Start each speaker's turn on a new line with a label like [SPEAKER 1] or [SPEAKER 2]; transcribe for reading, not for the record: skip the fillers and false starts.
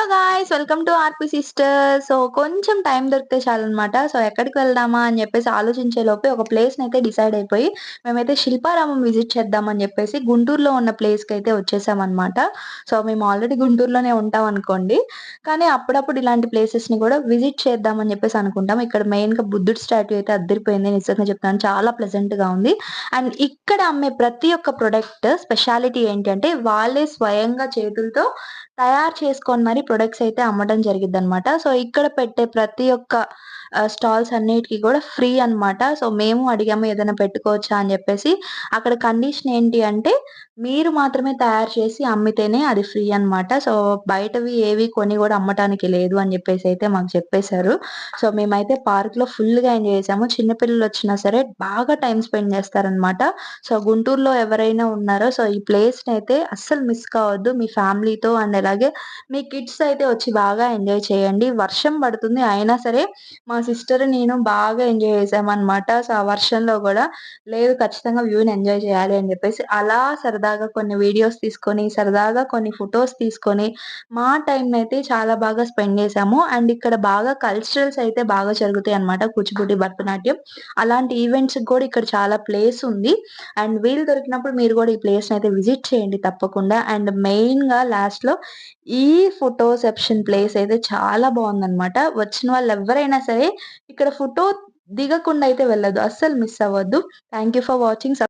[SPEAKER 1] Guys, welcome to RP sisters. So, కొంచెం time దొరికితే చాలన్నమాట. So, ఎక్కడికి వెళ్దామా అని జెప్పేసి ఆలోచించే లోపే ఒక ప్లేస్‌నైతే డిసైడ్ అయిపోయి, మేమైతే శిల్పారామం విజిట్ చేద్దామని జెప్పేసి గుంటూరులో ఉన్న ప్లేస్‌కైతే వచ్చేసామన్నమాట. సో, మేము ఆల్రెడీ గుంటూరులోనే ఉంటామనుకోండి. కానీ అప్పుడప్పుడు ఇలాంటి ప్లేసెస్‌ని గూడా విజిట్ చేద్దామని జెప్పేసి అనుకుంటాం. ఇక్కడ మెయిన్‌గా బుద్ధుడి స్టాట్యూ అయితే అద్దిరిపోయింది. నిజంగా చెప్తున్నాను, చాలా ప్లెజెంట్‌గా ఉంది. అండ్ ఇక్కడ అమ్మే ప్రతి ఒక్క ప్రొడక్ట్ స్పెషాలిటీ ఏంటి అంటే, వాళ్ళే స్వయంగా చేతులతో తయారు చేసుకొని మరి ప్రొడక్ట్స్ అయితే అమ్మడం జరిగిద్దనమాట. సో, ఇక్కడ పెట్టే ప్రతి ఒక్క స్టాల్స్ అన్నిటికి గూడా ఫ్రీ అనమాట. సో, మేము అడిగాము ఏదైనా పెట్టుకోవచ్చా అని జెప్పేసి. అక్కడ కండిషన్ ఏంటి అంటే, మీరు మాత్రమే తయారు చేసి అమ్మితేనే అది ఫ్రీ అనమాట. సో, బయటవి ఏవి కొని గూడా అమ్మటానికి లేదు అని జెప్పేసి అయితే మాకు చెప్పేశారు. సో, మేమైతే పార్క్‌లో ఫుల్‌గా ఎంజాయ్ చేసాము. చిన్న పిల్లలొచ్చినా సరే బాగా టైమ్ స్పెండ్ చేస్తారనమాట. సో, గుంటూరులో ఎవరైనా ఉన్నారో సో, ఈ ప్లేస్‌నైతే అస్సలు మిస్ కావద్దు. మీ ఫ్యామిలీతో అండ్ అలాగే మీ కిడ్స్ అయితే వచ్చి బాగా ఎంజాయ్ చేయండి. వర్షం పడుతుంది. అయినా సరే మా సిస్టర్, నేను బాగా ఎంజాయ్ చేసామనమాట. సో, ఆ వర్షంలో గూడా లేదు, ఖచ్చితంగా వ్యూని ఎంజాయ్ చేయాలి అని జెప్పేసి అలా సరదాగా కొన్ని వీడియోస్ తీసుకొని, సరదాగా కొన్ని ఫోటోస్ తీసుకొని, మా టైమ్‌నైతే చాలా బాగా స్పెండ్ చేసాము. అండ్ ఇక్కడ బాగా కల్చరల్స్ అయితే బాగా జరుగుతాయన్నమాట. కూచిపూడి, భరతనాట్యం అలాంటి ఈవెంట్స్‌కి గూడా ఇక్కడ చాలా ప్లేస్ ఉంది. అండ్ వీలు దొరికినప్పుడు మీరు గూడా ఈ ప్లేస్‌నైతే విజిట్ చేయండి తప్పకుండా. అండ్ మెయిన్‌గా లాస్ట్‌లో ఈ ఫోటో సెప్షన్ ప్లేస్ అయితే చాలా బావుందనమాట. వచ్చిన వాళ్ళెవ్వరైనా సరే ఇక్కడ ఫోటో దిగకుండా అయితే వెళ్ళొద్దు. అస్సలు మిస్ అవ్వద్దు. Thank you for watching.